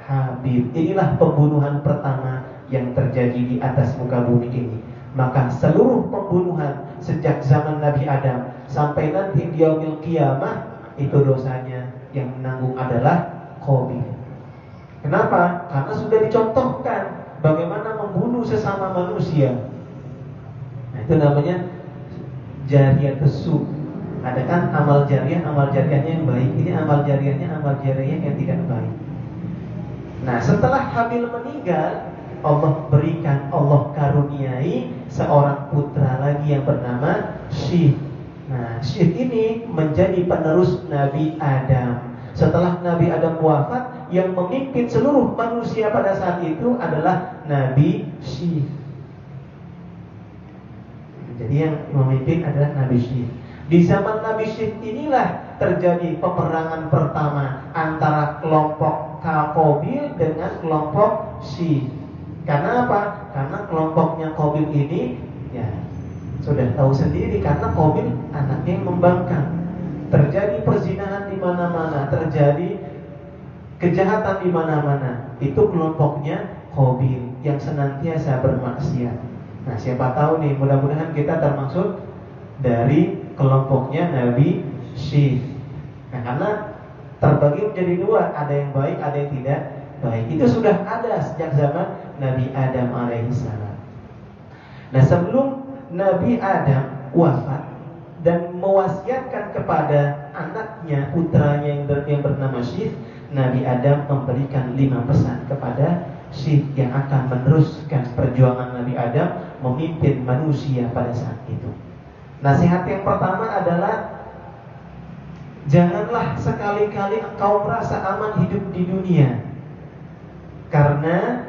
Habil. Inilah pembunuhan pertama yang terjadi di atas muka bumi ini. Maka seluruh pembunuhan sejak zaman Nabi Adam sampai nanti di yaumil qiyamah itu dosanya yang menanggung adalah Qabil. Kenapa? Karena sudah dicontohkan bagaimana membunuh sesama manusia. Nah, itu namanya jariyatus su. Ada kan amal jariahnya yang baik. Ini amal jariahnya yang tidak baik. Nah, setelah Habil meninggal, Allah berikan, Allah karuniai seorang putra lagi yang bernama Syekh. Nah, Syekh ini menjadi penerus Nabi Adam. Setelah Nabi Adam wafat, yang memimpin seluruh manusia pada saat itu adalah Nabi Syekh. Jadi yang memimpin adalah Nabi Syekh. Di zaman Nabi Syekh inilah terjadi peperangan pertama antara kelompok Qabil dengan kelompok Syekh. Karena apa? Karena kelompoknya Qabil ini ya sudah tahu sendiri, karena Qabil anaknya yang membangkang. Terjadi perzinahan di mana-mana, terjadi kejahatan di mana-mana. Itu kelompoknya Qabil yang senantiasa bermaksiat. Nah, siapa tahu nih, mudah-mudahan kita termasuk dari kelompoknya Nabi Syekh. Nah, karena terbagi menjadi 2, ada yang baik, ada yang tidak baik. Itu sudah ada sejak zaman Nabi Adam alaihissalam. Nah, sebelum Nabi Adam wafat dan mewasiatkan kepada anaknya, putranya yang bernama Syekh, Nabi Adam memberikan 5 pesan kepada Syekh yang akan meneruskan perjuangan Nabi Adam memimpin manusia pada saat itu. Nasihat yang pertama adalah janganlah sekali-kali engkau merasa aman hidup di dunia, karena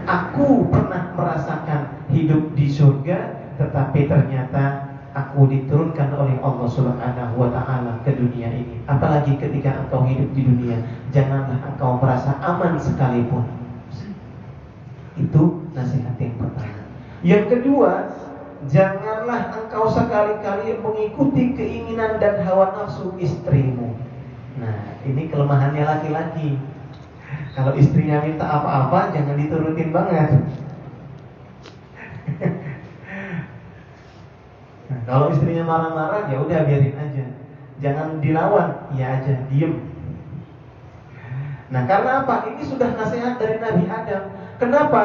aku pernah merasakan hidup di surga, tetapi ternyata aku diturunkan oleh Allah Subhanahu wa ta'ala ke dunia ini. Apalagi ketika engkau hidup di dunia, janganlah engkau merasa aman sekalipun. Itu nasihat yang pertama. Yang kedua, janganlah engkau sekali-kali mengikuti keinginan dan hawa nafsu istrimu. Nah, ini kelemahannya laki-laki. Kalau istrinya minta apa-apa, jangan diturutin banget. Nah, kalau istrinya marah-marah, ya udah biarin aja. Jangan dilawan, ya aja, diem. Nah, karena apa? Ini sudah nasihat dari Nabi Adam. Kenapa?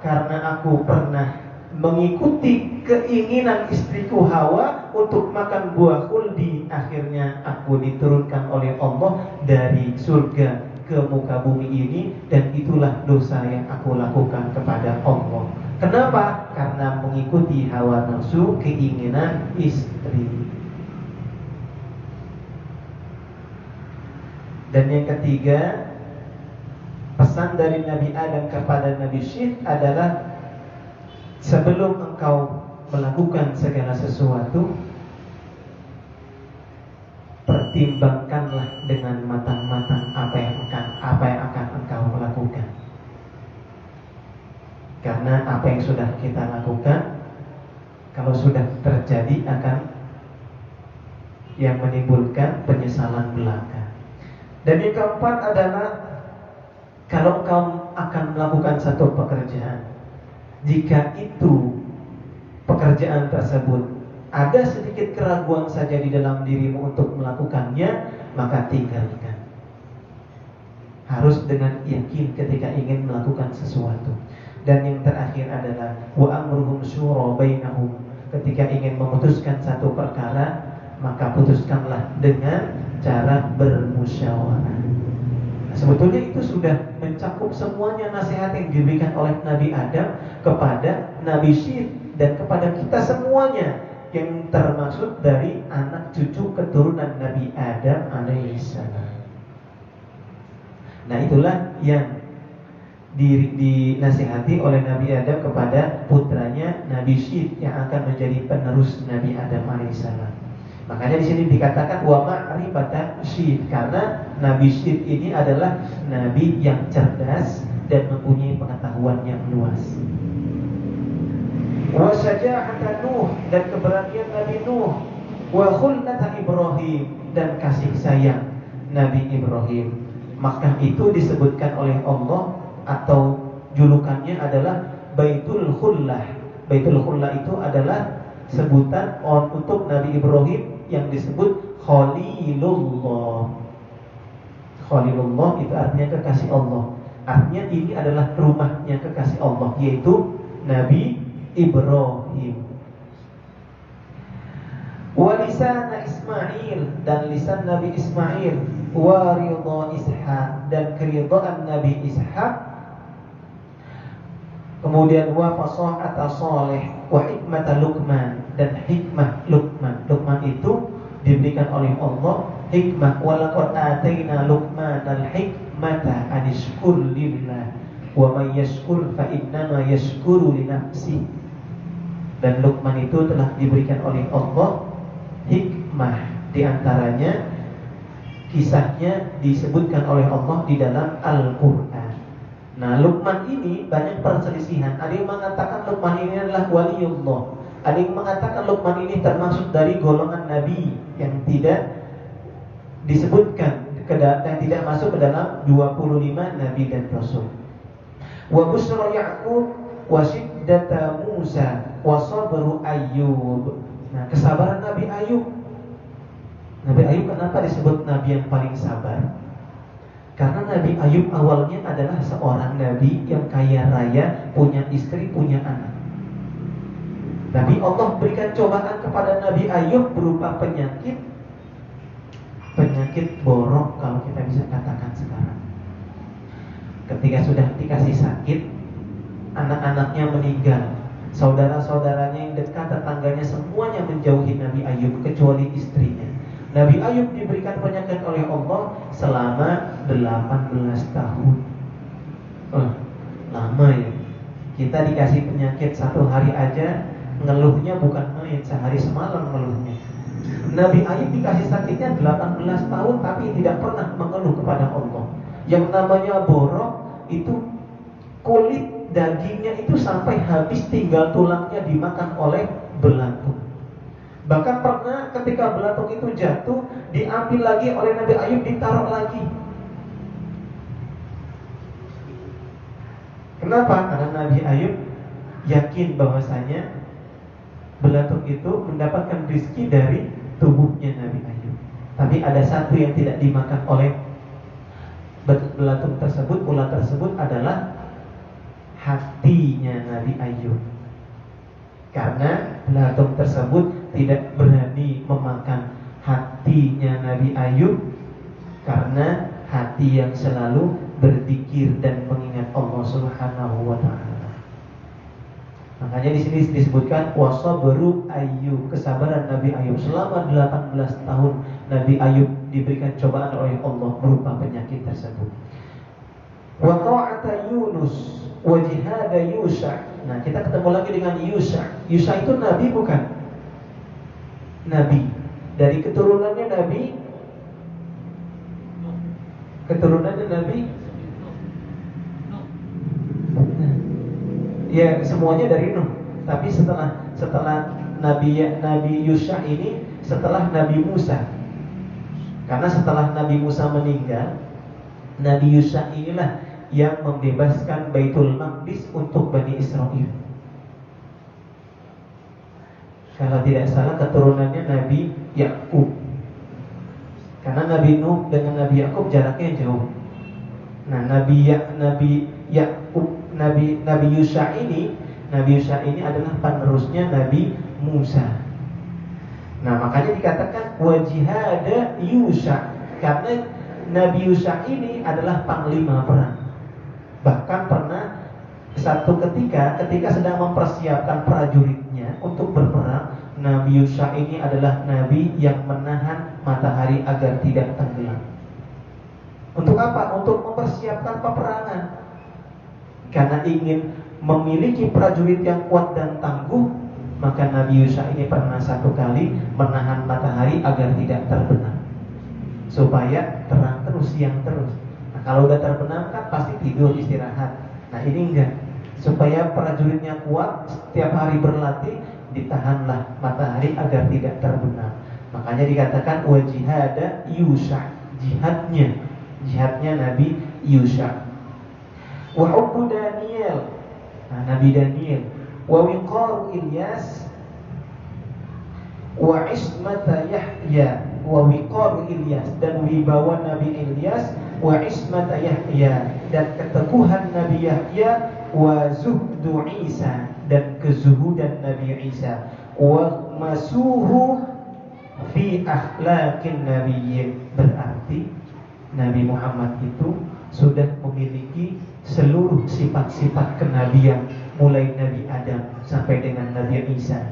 Karena aku pernah mengikuti keinginan istriku Hawa untuk makan buah khuldi. Akhirnya aku diturunkan oleh Allah dari surga ke muka bumi ini, dan itulah dosa yang aku lakukan kepada Allah. Kenapa? Karena mengikuti hawa nafsu, keinginan istri. Dan yang ketiga, pesan dari Nabi Adam kepada Nabi Syith adalah sebelum engkau melakukan segala sesuatu, pertimbangkanlah dengan matang-matang apa yang akan engkau lakukan. Karena apa yang sudah kita lakukan, kalau sudah terjadi akan yang menimbulkan penyesalan belaka. Dan yang keempat adalah, kalau engkau akan melakukan satu pekerjaan, jika itu pekerjaan tersebut ada sedikit keraguan saja di dalam dirimu untuk melakukannya, maka tinggalkan. Harus dengan yakin ketika ingin melakukan sesuatu. Dan yang terakhir adalah wa amruhum syura bainahum. Ketika ingin memutuskan satu perkara, maka putuskanlah dengan cara bermusyawarah. Nah, sebetulnya itu sudah mencakup semuanya nasihat yang diberikan oleh Nabi Adam kepada Nabi Syith dan kepada kita semuanya, yang termasuk dari anak cucu keturunan Nabi Adam alaihissalam. Nah, itulah yang dinasihati oleh Nabi Adam kepada putranya Nabi Syith yang akan menjadi penerus Nabi Adam alaihissalam. Makanya di sini dikatakan wa ma'rifatan Syith, karena Nabi Syith ini adalah nabi yang cerdas dan mempunyai pengetahuan yang luas. Wa syaja'atan Nuh, dan keberanian Nabi Nuh. Wa khullata Ibrahim, dan kasih sayang Nabi Ibrahim. Maka itu disebutkan oleh Allah, atau julukannya adalah Baitul Khullah. Baitul Khullah itu adalah sebutan untuk Nabi Ibrahim yang disebut Khalilullah. Khalilullah itu artinya kekasih Allah. Artinya ini adalah rumahnya kekasih Allah, yaitu Nabi Ibrahim. Wa lisan Ismail, dan lisan Nabi Ismail. Wa ridha Ishaq, dan keridhaan Nabi Ishaq. Kemudian wa fasahata Saleh, wa hikmata Luqman, dan hikmah Luqman. Luqman itu diberikan oleh Allah hikmah. Wa laqad ataina Luqman al-hikmata an yashkur lillah wa may yashkur fa innama yashkuru li nafsi. Dan Luqman itu telah diberikan oleh Allah hikmah. Di antaranya kisahnya disebutkan oleh Allah di dalam Al-Quran. Nah, Luqman ini banyak perselisihan. Ada yang mengatakan Luqman ini adalah waliullah, ada yang mengatakan Luqman ini termasuk dari golongan nabi yang tidak disebutkan, yang tidak masuk ke dalam 25 nabi dan rasul. Wa busra Ya'qub wa shiddata Musa wa sabru Ayyub. Nah, kesabaran Nabi Ayub. Nabi Ayub kenapa disebut nabi yang paling sabar? Karena Nabi Ayub awalnya adalah seorang nabi yang kaya raya, punya istri, punya anak. Tapi Allah berikan cobaan kepada Nabi Ayub berupa penyakit borok, kalau kita bisa katakan sekarang. Ketika sudah dikasih sakit, anak-anaknya meninggal, saudara-saudaranya yang dekat, tetangganya, semuanya menjauhi Nabi Ayub kecuali istrinya. Nabi Ayub diberikan penyakit oleh Allah selama 18 tahun. Lama ya. Kita dikasih penyakit 1 hari aja, ngeluhnya bukan main, sehari semalam ngeluhnya. Nabi Ayub dikasih sakitnya 18 tahun tapi tidak pernah mengeluh kepada Allah. Yang namanya borok itu kulit dagingnya itu sampai habis, tinggal tulangnya dimakan oleh belatung. Bahkan pernah ketika belatung itu jatuh, diambil lagi oleh Nabi Ayub, ditaruh lagi. Kenapa? Karena Nabi Ayub yakin bahwasanya belatung itu mendapatkan rezeki dari tubuhnya Nabi Ayub. Tapi ada satu yang tidak dimakan oleh belatung tersebut, ular tersebut, adalah hatinya Nabi Ayub. Karena belatung tersebut tidak berani memakan hatinya Nabi Ayub, karena hati yang selalu berzikir dan mengingat Allah Subhanahu wa taala. Makanya di sini disebutkan wasabru Ayyub, kesabaran Nabi Ayub selama 18 tahun. Nabi Ayub diberikan cobaan oleh Allah berupa penyakit tersebut. Wa ta'ata Yunus wa jihada Yusha. Nah, kita ketemu lagi dengan Yusha. Yusha itu nabi bukan? Nabi. Dari keturunannya nabi. Ya, semuanya dari Nuh. Tapi setelah Nabi Yusha ini setelah Nabi Musa. Karena setelah Nabi Musa meninggal, Nabi Yusha inilah yang membebaskan Baitul Maqdis untuk Bani Israel. Kalau tidak salah keturunannya Nabi Yakub. Karena Nabi Nuh dengan Nabi Yakub jaraknya jauh. Nah, Nabi Yakub, Nabi Yusha ini adalah penerusnya Nabi Musa. Nah, makanya dikatakan wajihada Yusha, karena Nabi Yusha ini adalah panglima perang. Bahkan pernah satu ketika sedang mempersiapkan prajuritnya untuk berperang, Nabi Yusha ini adalah nabi yang menahan matahari agar tidak tenggelam. Untuk apa? Untuk mempersiapkan peperangan. Karena ingin memiliki prajurit yang kuat dan tangguh, maka Nabi Yusha ini pernah satu kali menahan matahari agar tidak terbenam, supaya terang terus, siang terus. Nah, kalau udah terbenam kan pasti tidur istirahat. Nah, ini enggak. Supaya prajuritnya kuat, setiap hari berlatih, ditahanlah matahari agar tidak terbenam. Makanya dikatakan wajihada Yusha, jihadnya Nabi Yusha. Wa hubbu Daniel, nah, Nabi Daniel. Wa wiqaru Ilyas, wa ismata Yahya. Wa wiqaru Ilyas, dan wibawa Nabi Ilyas. Wa ismata Yahya, dan keteguhan Nabi Yahya. Wa zuhdu Isa, dan kezuhudan Nabi Isa. Wa masuhu fi akhlaqin nabiyyin, berarti Nabi Muhammad itu sudah memiliki seluruh sifat-sifat kenabian, mulai Nabi Adam sampai dengan Nabi Isa.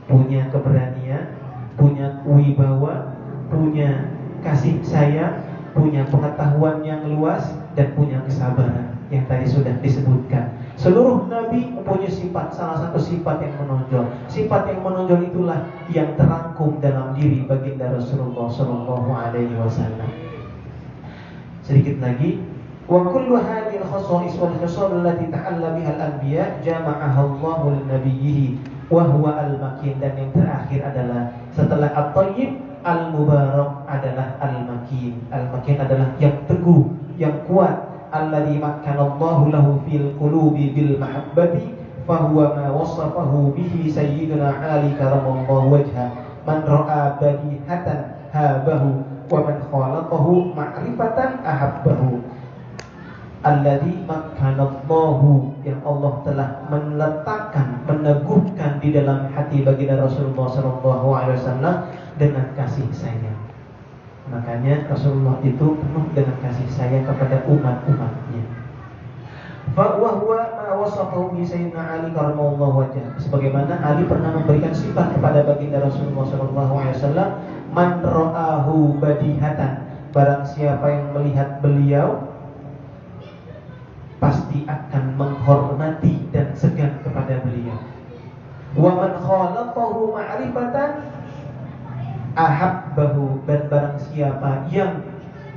Punya keberanian, punya wibawa, punya kasih sayang, punya pengetahuan yang luas, dan punya kesabaran yang tadi sudah disebutkan. Seluruh nabi mempunyai sifat, salah satu sifat yang menonjol. Sifat yang menonjol itulah yang terangkum dalam diri baginda Rasulullah sallallahu alaihi wasallam. Sedikit lagi, wa kullu hadhil khasa'is wal khisal allati ta'alla biha al-anbiya jama'aha Allahu li-nabiyhi wa huwa al-makin. Dan yang terakhir adalah setelah at-thayyib, al-mubarak adalah al-makin. Al-makin adalah yang teguh, yang kuat. Alladzi makkanallahu lahu fil qulubi bil mahabbati fa huwa ma wasafahu bihi sayyiduna Ali karamallahu wajha. Man ra'a badihatan habahu wa man khalaqahu ma'rifatan ahabbahu. Alladzi makkanallahu, yang Allah telah meletakkan, meneguhkan di dalam hati baginda Rasulullah sallallahu alaihi wasallam dengan kasih sayang. Makanya Rasulullah itu penuh dengan kasih sayang kepada umat-umatnya. Fa huwa ma wasafahu bi sayyidina Ali karamallahu wajha. Sebagaimana Ali pernah memberikan sifat kepada baginda Rasulullah sallallahu alaihi wasallam, man ra'ahu badihatan, barang siapa yang melihat beliau pasti akan menghormati dan segan kepada beliau. Wa man khalaqahu ma'rifatan ahabbahu, dan barang siapa yang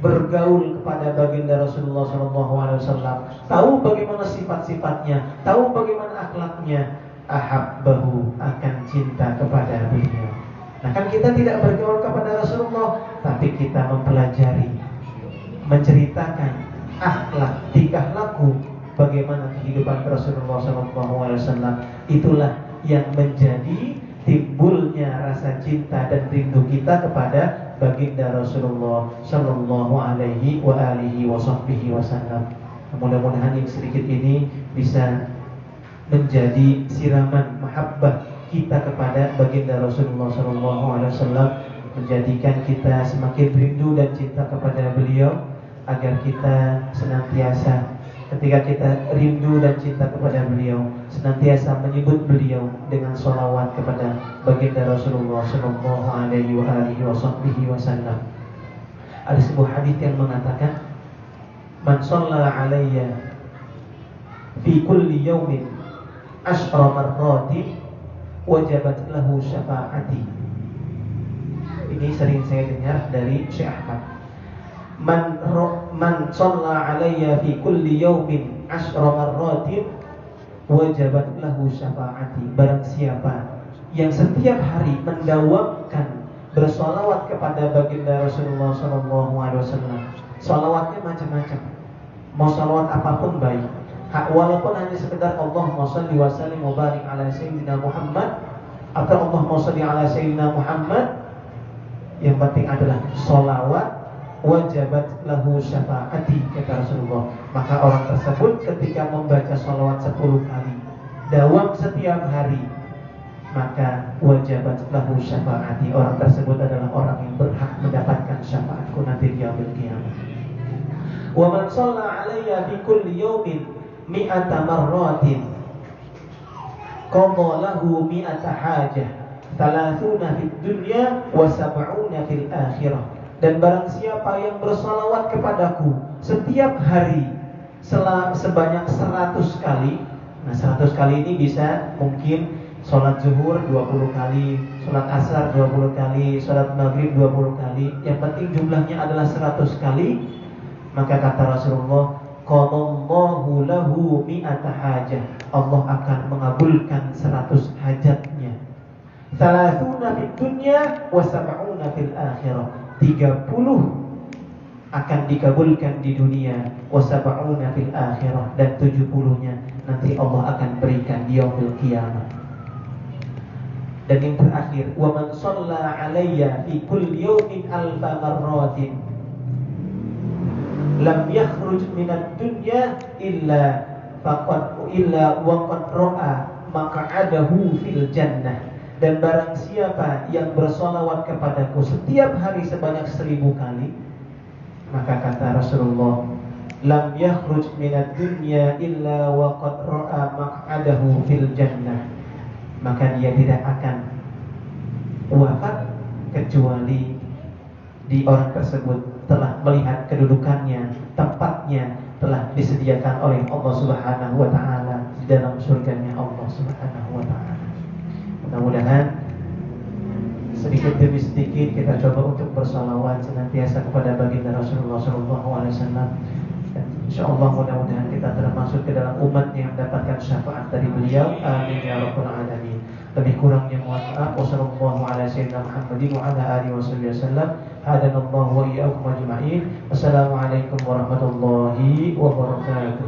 bergaul kepada baginda Rasulullah SAW, tahu bagaimana sifat-sifatnya, tahu bagaimana akhlaknya, ahabbahu, akan cinta kepada beliau. Nah, kan kita tidak bergaul kepada Rasulullah, tapi kita mempelajari, menceritakan akhlak, tingkah laku, bagaimana kehidupan Rasulullah SAW. Itulah yang menjadi timbulnya rasa cinta dan rindu kita kepada baginda Rasulullah sallallahu alaihi wa alihi wasallam. Mudah-mudahan yang sedikit ini bisa menjadi siraman mahabbah kita kepada baginda Rasulullah sallallahu alaihi wasallam, menjadikan kita semakin rindu dan cinta kepada beliau, agar kita senantiasa ketika kita rindu dan cinta kepada beliau, senantiasa menyebut beliau dengan sholawat kepada baginda Rasulullah sallallahu alaihi wa alihi wasallam. Ada sebuah hadis yang mengatakan, "Man shalla 'alayya fi kulli yawmin 10 marratin wajabat lahu syafa'ati." Ini sering saya dengar dari Syekh Ahmad. Man shalla 'alayya fi kulli yawmin 10 marratin wajabat lahu syafa'ati. Barang siapa yang setiap hari mendawamkan bersolawat kepada baginda Rasulullah SAW. Solawatnya macam-macam. Mau solawat apapun baik. Walaupun hanya sekedar Allahumma shalli wa sallim wa barik ala sayyidina Muhammad atau Allahumma shalli ala sayyidina Muhammad, yang penting adalah solawat, wajabat lahu syafa'ati, kata Rasulullah. Maka orang tersebut ketika membaca solawat 10 kali dawam setiap hari, maka wajabat lahu syafa'ati. Orang tersebut adalah orang yang berhak mendapatkan syafaatku nanti di yaumil qiyamah. Wa man shalla 'alayya fi kulli yawmin 100 marratin qadha lahu 100 hajah 30 fid dunya wa 70 fil akhirah. Dan barang siapa yang bersalawat kepadaku setiap hari sebanyak 100 kali. Nah, 100 kali ini bisa mungkin sholat zuhur 20 kali, sholat asar 20 kali, sholat maghrib 20 kali. Yang penting jumlahnya adalah 100 kali. Maka kata Rasulullah, qadallahu lahu 100 hajah. Allah akan mengabulkan 100 hajatnya. 30 fid dunya wa 70 fil akhirah. 30 akan dikabulkan di dunia, wa 70 fil akhirah, dan 70-nya nanti Allah akan berikan di yaumil qiyamah. Dan yang terakhir, wa man shalla 'alayya fi kulli yawmin 1000 marratin lam yakhruj minad dunya illa wa qad ra'a maq'adahu fil jannah. Dan barang siapa yang bersolawat kepadaku setiap hari sebanyak 1000 kali, maka kata Rasulullah, lam yakhruj minad dunya illa wa qad ra'a maq'adahu fil jannah. Maka dia tidak akan wafat kecuali di orang tersebut telah melihat kedudukannya, tempatnya telah disediakan oleh Allah Subhanahu wa taala di dalam surganya Allah Subhanahu wa taala. Mudah-mudahan sedikit demi sedikit kita coba untuk bersalawat senantiasa kepada baginda Rasulullah SAW. Dan insyaallah mudah-mudahan kita termasuk ke dalam umat yang mendapatkan syafaat dari beliau. Amin ya rabbal alamin. Lebih kurangnya mohon maaf. Wassallallahu ala sayyidina Muhammadin wa ala alihi wasallam. Hadanallahu wa iyyakum ajma'in. Wassalamualaikum warahmatullahi wabarakatuh.